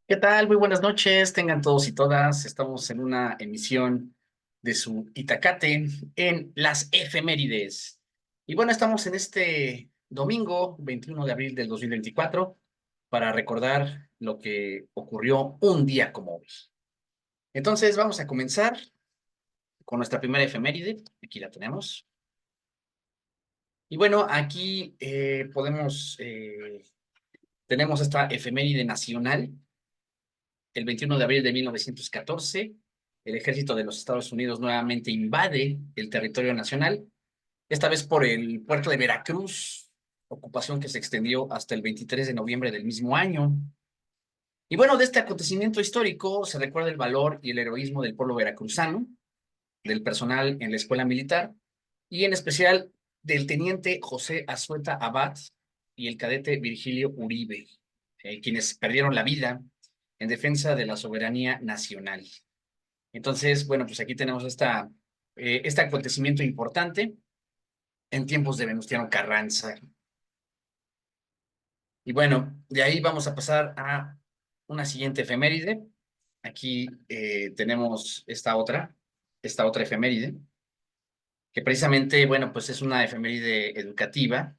¿Qué tal? Muy buenas noches, tengan todos y todas. Estamos en una emisión de su Itacate en las efemérides. Y bueno, estamos en este domingo 21 de abril del 2024 para recordar lo que ocurrió un día como hoy. Entonces vamos a comenzar con nuestra primera efeméride. Aquí la tenemos. Y bueno, aquí tenemos esta efeméride nacional. El 21 de abril de 1914, el ejército de los Estados Unidos nuevamente invade el territorio nacional, esta vez por el puerto de Veracruz, ocupación que se extendió hasta el 23 de noviembre del mismo año. Y bueno, de este acontecimiento histórico se recuerda el valor y el heroísmo del pueblo veracruzano, del personal en la escuela militar y en especial del teniente José Azueta Abad y el cadete Virgilio Uribe, quienes perdieron la vida en defensa de la soberanía nacional. Entonces, bueno, pues aquí tenemos este acontecimiento importante en tiempos de Venustiano Carranza. Y bueno, de ahí vamos a pasar a una siguiente efeméride. Aquí tenemos esta otra efeméride, que precisamente, bueno, pues es una efeméride educativa.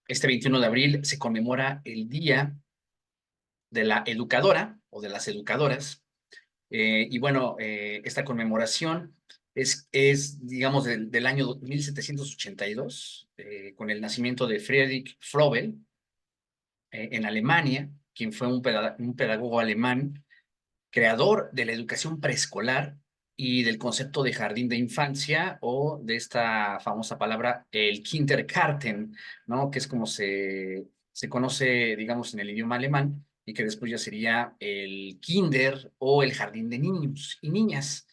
Este 21 de abril se conmemora el Día de la Educadora o de las Educadoras. Y bueno, esta conmemoración digamos, del año 1782, con el nacimiento de Friedrich Frobel en Alemania, quien fue un pedagogo alemán, creador de la educación preescolar y del concepto de jardín de infancia o de esta famosa palabra, el Kindergarten, ¿no? Que es como se conoce, digamos, en el idioma alemán y que después ya sería el Kinder o el jardín de niños y niñas.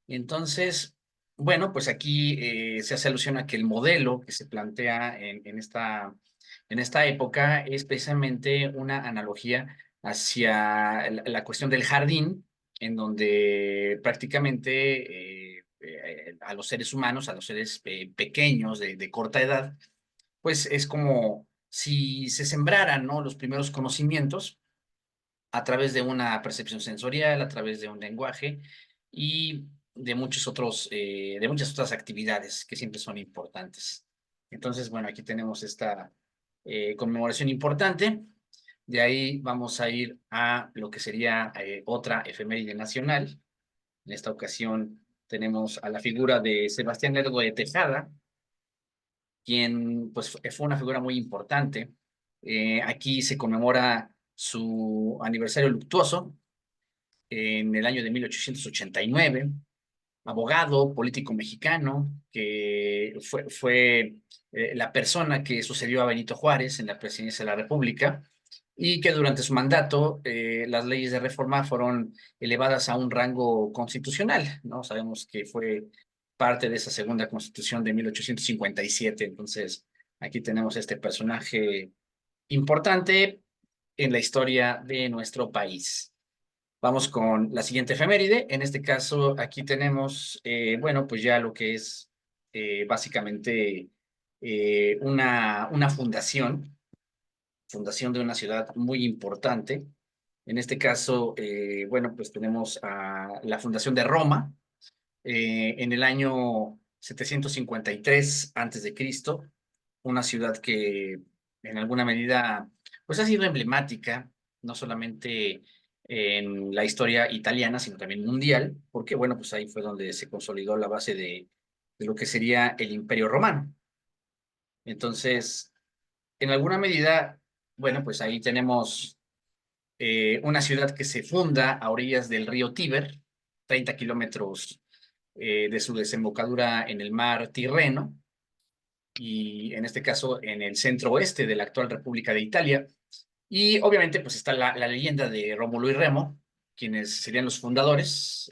Entonces, bueno, pues aquí se hace alusión a que el modelo que se plantea en esta época es precisamente una analogía hacia la cuestión del jardín, en donde prácticamente a los seres humanos, a los seres pequeños de corta edad, pues es como si se sembraran, ¿no? Los primeros conocimientos a través de una percepción sensorial, a través de un lenguaje y de muchas otras actividades que siempre son importantes. Entonces, bueno, aquí tenemos esta conmemoración importante. De ahí vamos a ir a lo que sería otra efeméride nacional. En esta ocasión tenemos a la figura de Sebastián Lerdo de Tejada, quien pues fue una figura muy importante. Aquí se conmemora su aniversario luctuoso en el año de 1889, abogado, político mexicano, que fue la persona que sucedió a Benito Juárez en la presidencia de la República y que durante su mandato las leyes de reforma fueron elevadas a un rango constitucional, ¿no? Sabemos que fue parte de esa segunda constitución de 1857, entonces aquí tenemos este personaje importante en la historia de nuestro país. Vamos con la siguiente efeméride. En este caso, aquí tenemos, bueno, pues ya lo que es básicamente una fundación de una ciudad muy importante. En este caso, bueno, pues tenemos a la fundación de Roma en el año 753 antes de Cristo, una ciudad que en alguna medida pues ha sido emblemática, no solamente en la historia italiana, sino también mundial, porque bueno, pues ahí fue donde se consolidó la base de lo que sería el Imperio Romano. Entonces, en alguna medida, bueno, pues ahí tenemos una ciudad que se funda a orillas del río Tíber, 30 kilómetros de su desembocadura en el mar Tirreno, y en este caso en el centro oeste de la actual República de Italia. Y obviamente pues está la leyenda de Rómulo y Remo, quienes serían los fundadores.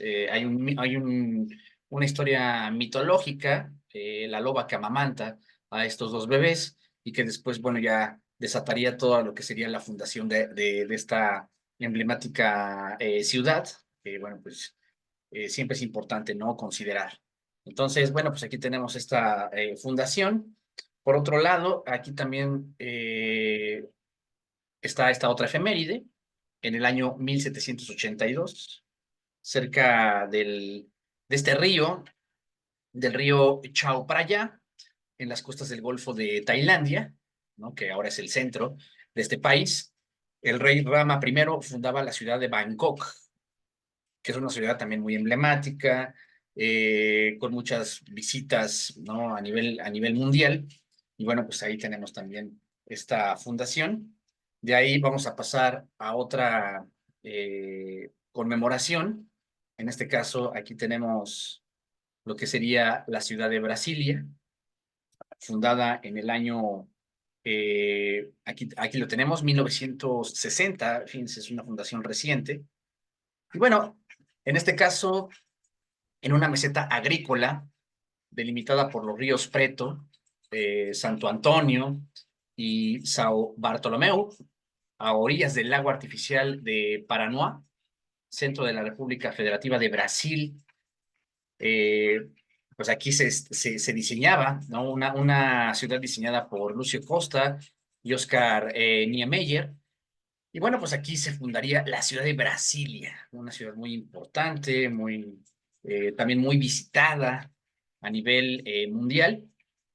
Una historia mitológica, la loba que amamanta a estos dos bebés y que después, bueno, ya desataría todo lo que sería la fundación de esta emblemática ciudad, que bueno, pues siempre es importante, ¿no? Considerar. Entonces, bueno, pues aquí tenemos esta fundación. Por otro lado, aquí también está esta otra efeméride. en el año 1782, cerca de este río, del río Chao Phraya, en las costas del Golfo de Tailandia, ¿no? Que ahora es el centro de este país. El rey Rama I fundaba la ciudad de Bangkok, que es una ciudad también muy emblemática, con muchas visitas, ¿no? A nivel mundial. Y bueno, pues ahí tenemos también esta fundación. De ahí vamos a pasar a otra conmemoración. En este caso, aquí tenemos lo que sería la ciudad de Brasilia, fundada en el año, aquí lo tenemos, 1960, fíjense, es una fundación reciente. Y bueno, en este caso, en una meseta agrícola delimitada por los ríos Preto, Santo Antonio y Sao Bartolomeu, a orillas del lago artificial de Paranoá, centro de la República Federativa de Brasil. Eh, pues aquí se diseñaba, ¿no? Una ciudad diseñada por Lucio Costa y Oscar Niemeyer. Y bueno, pues aquí se fundaría la ciudad de Brasilia, una ciudad muy importante, también muy visitada a nivel mundial.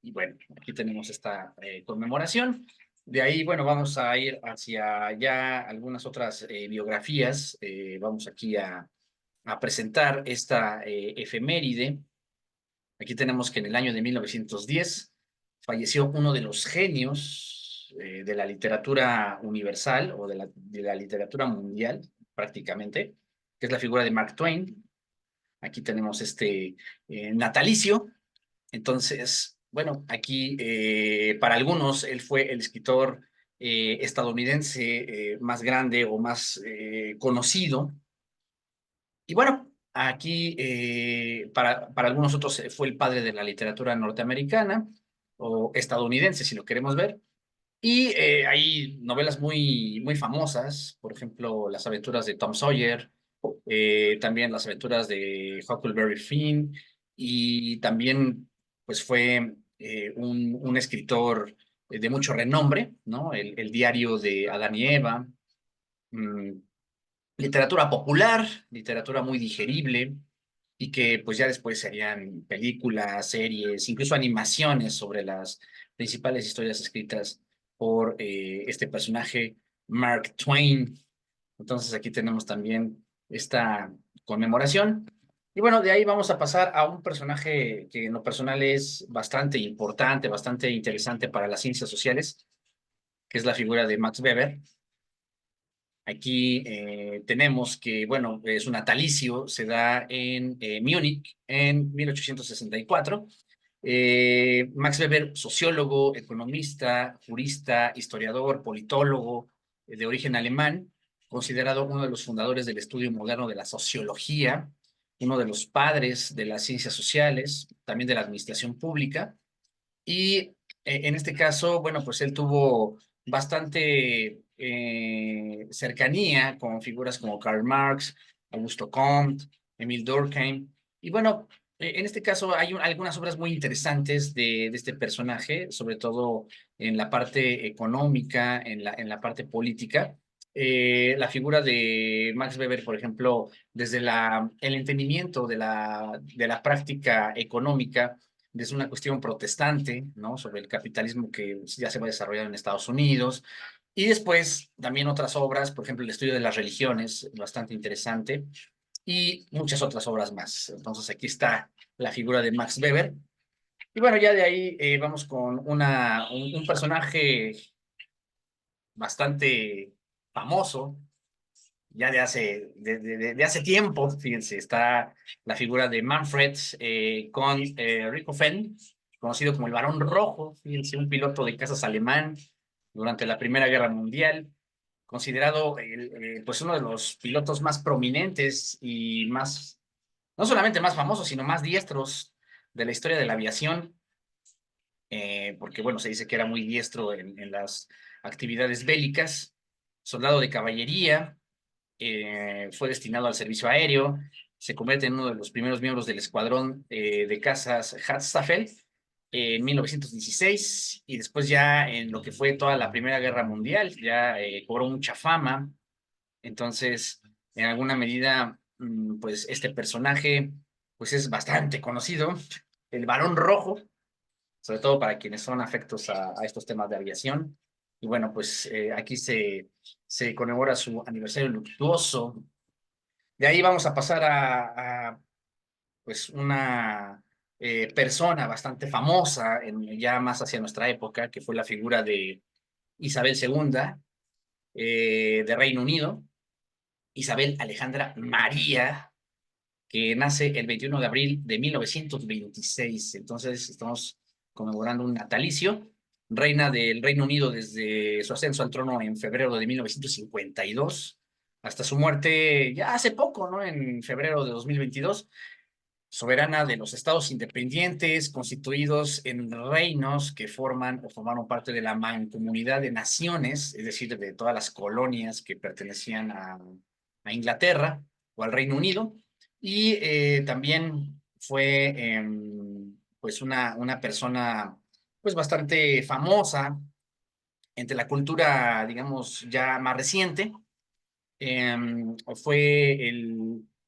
Y bueno, aquí tenemos esta conmemoración. De ahí, bueno, vamos a ir hacia ya algunas otras biografías. Vamos aquí a presentar esta efeméride. Aquí tenemos que en el año de 1910 falleció uno de los genios de la literatura universal o de la literatura mundial, prácticamente, que es la figura de Mark Twain. Aquí tenemos este natalicio. Entonces, bueno, aquí para algunos él fue el escritor estadounidense más grande o más conocido. Y bueno, aquí para algunos otros fue el padre de la literatura norteamericana o estadounidense, si lo queremos ver. Y hay novelas muy famosas, por ejemplo, Las aventuras de Tom Sawyer, también Las aventuras de Huckleberry Finn, y también pues fue un escritor de mucho renombre, ¿no? El diario de Adán y Eva, mm, literatura popular, literatura muy digerible y que pues ya después serían películas, series, incluso animaciones sobre las principales historias escritas por este personaje, Mark Twain. Entonces aquí tenemos también esta conmemoración. Y bueno, de ahí vamos a pasar a un personaje que en lo personal es bastante importante, bastante interesante para las ciencias sociales, que es la figura de Max Weber. Aquí tenemos que, bueno, su natalicio se da en Múnich en 1864. Max Weber, sociólogo, economista, jurista, historiador, politólogo de origen alemán, considerado uno de los fundadores del estudio moderno de la sociología, uno de los padres de las ciencias sociales, también de la administración pública. Y en este caso, bueno, pues él tuvo bastante cercanía con figuras como Karl Marx, Augusto Comte, Emile Durkheim. Y bueno, en este caso hay algunas obras muy interesantes de este personaje, sobre todo en la parte económica, en la parte política. La figura de Max Weber, por ejemplo, desde el entendimiento de la práctica económica, desde una cuestión protestante, ¿no? Sobre el capitalismo que ya se va desarrollando en Estados Unidos. Y después también otras obras, por ejemplo, el estudio de las religiones, bastante interesante, y muchas otras obras más. Entonces aquí está la figura de Max Weber. Y bueno, ya de ahí vamos con un personaje bastante famoso, ya de hace tiempo, fíjense, está la figura de Manfred con Richthofen, conocido como el Barón Rojo, fíjense, un piloto de cazas alemán durante la Primera Guerra Mundial, considerado pues uno de los pilotos más prominentes y más, no solamente más famosos, sino más diestros de la historia de la aviación, porque bueno, se dice que era muy diestro en las actividades bélicas, soldado de caballería, fue destinado al servicio aéreo, se convierte en uno de los primeros miembros del escuadrón de cazas Hatzstaffel en 1916 y después ya en lo que fue toda la Primera Guerra Mundial, ya cobró mucha fama, Entonces, en alguna medida, pues este personaje, pues es bastante conocido, el Barón Rojo, sobre todo para quienes son afectos a estos temas de aviación. Y bueno, pues aquí se conmemora su aniversario luctuoso. De ahí vamos a pasar pues una persona bastante famosa, ya más hacia nuestra época, que fue la figura de Isabel II de Reino Unido, Isabel Alejandra María, que nace el 21 de abril de 1926. Entonces estamos conmemorando un natalicio. Reina del Reino Unido desde su ascenso al trono en febrero de 1952 hasta su muerte ya hace poco, ¿no? En febrero de 2022, soberana de los estados independientes constituidos en reinos que forman o formaron parte de la mancomunidad de naciones, es decir, de todas las colonias que pertenecían a Inglaterra o al Reino Unido. Y también fue pues una persona pues bastante famosa entre la cultura, digamos, ya más reciente. Fue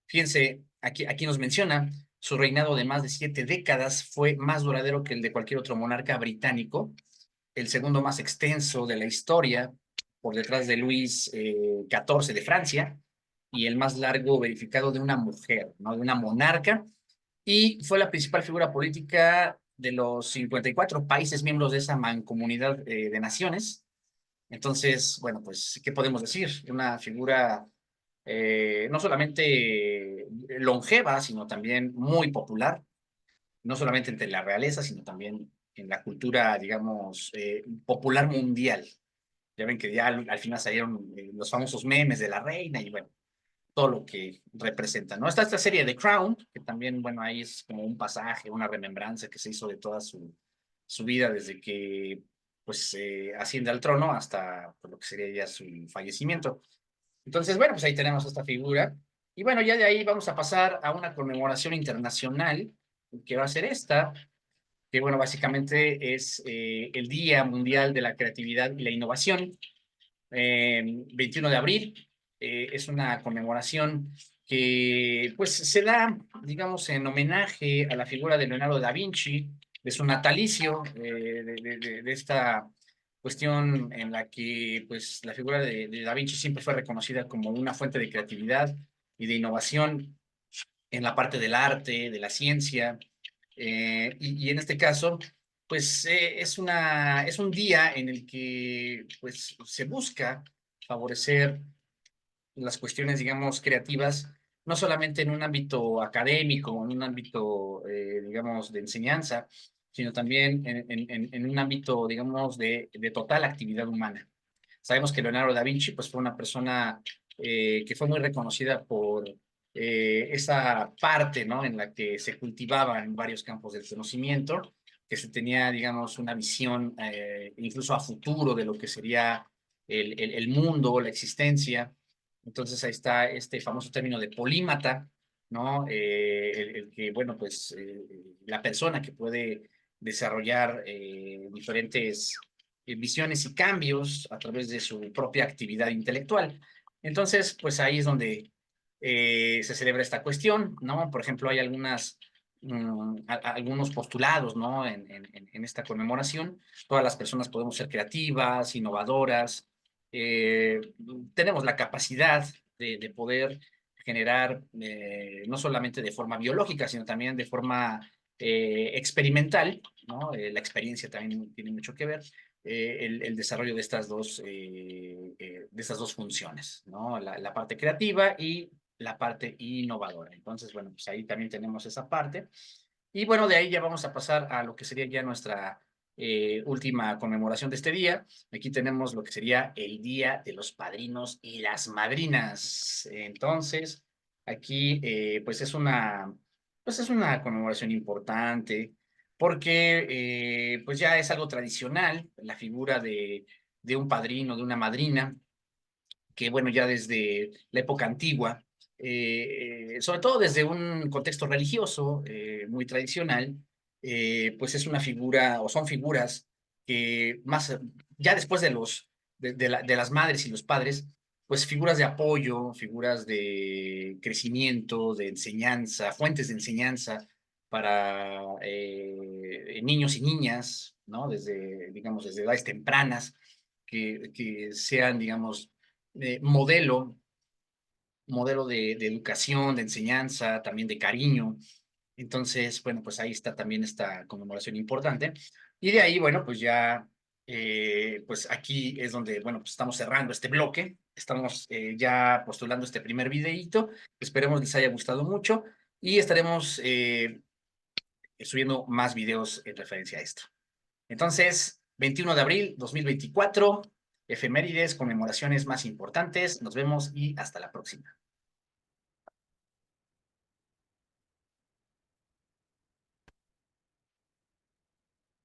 fíjense, aquí nos menciona, su reinado de más de 7 décadas fue más duradero que el de cualquier otro monarca británico, el segundo más extenso de la historia, por detrás de Luis XIV de Francia, y el más largo verificado de una mujer, ¿no? De una monarca, y fue la principal figura política de los 54 países miembros de esa mancomunidad de naciones. Entonces, bueno, pues, ¿qué podemos decir? Una figura no solamente longeva, sino también muy popular, no solamente entre la realeza, sino también en la cultura, digamos, popular mundial. Ya ven que ya al final salieron los famosos memes de la reina y bueno, todo lo que representa, ¿no? Está esta serie de Crown, que también, bueno, ahí es como un pasaje, una remembranza que se hizo de toda su vida desde que, pues, asciende al trono hasta pues, lo que sería ya su fallecimiento. Entonces, bueno, pues ahí tenemos esta figura. Y bueno, ya de ahí vamos a pasar a una conmemoración internacional, que va a ser esta, que bueno, básicamente es el Día Mundial de la Creatividad y la Innovación, 21 de abril. Es una conmemoración que pues se da, digamos, en homenaje a la figura de Leonardo da Vinci, de su natalicio, de esta cuestión en la que pues la figura de Da Vinci siempre fue reconocida como una fuente de creatividad y de innovación en la parte del arte, de la ciencia, y en este caso, pues es un día en el que pues se busca favorecer las cuestiones, digamos, creativas, no solamente en un ámbito académico, en un ámbito, digamos, de enseñanza, sino también en un ámbito, digamos, de total actividad humana. Sabemos que Leonardo da Vinci pues, fue una persona que fue muy reconocida por esa parte, ¿no? En la que se cultivaba en varios campos del conocimiento, que se tenía, digamos, una visión incluso a futuro de lo que sería el mundo, la existencia. Entonces ahí está este famoso término de polímata, ¿no? El que, bueno, pues la persona que puede desarrollar diferentes visiones y cambios a través de su propia actividad intelectual. Entonces, pues ahí es donde se celebra esta cuestión, ¿no? Por ejemplo, hay algunos postulados, ¿no? En esta conmemoración. Todas las personas podemos ser creativas, innovadoras, eh, tenemos la capacidad de poder generar, no solamente de forma biológica, sino también de forma experimental, ¿no? La experiencia también tiene mucho que ver, el desarrollo de estas dos funciones, ¿no? La parte creativa y la parte innovadora. Entonces, bueno, pues ahí también tenemos esa parte. Y bueno, de ahí ya vamos a pasar a lo que sería ya nuestra última conmemoración de este día. Aquí tenemos lo que sería el Día de los Padrinos y las Madrinas. Entonces, aquí pues es una conmemoración importante porque pues ya es algo tradicional la figura de un padrino, de una madrina, que bueno, ya desde la época antigua, sobre todo desde un contexto religioso muy tradicional, pues es una figura o son figuras que más, ya después de las madres y los padres, pues figuras de apoyo, figuras de crecimiento, de enseñanza, fuentes de enseñanza para niños y niñas, ¿no? Desde, digamos, desde edades tempranas, que sean, digamos, modelo, modelo de educación, de enseñanza, también de cariño. Entonces, bueno, pues ahí está también esta conmemoración importante. Y de ahí, bueno, pues ya, pues aquí es donde, bueno, pues estamos cerrando este bloque. Estamos ya postulando este primer videíto. Esperemos les haya gustado mucho y estaremos subiendo más videos en referencia a esto. Entonces, 21 de abril 2024, efemérides, conmemoraciones más importantes. Nos vemos y hasta la próxima.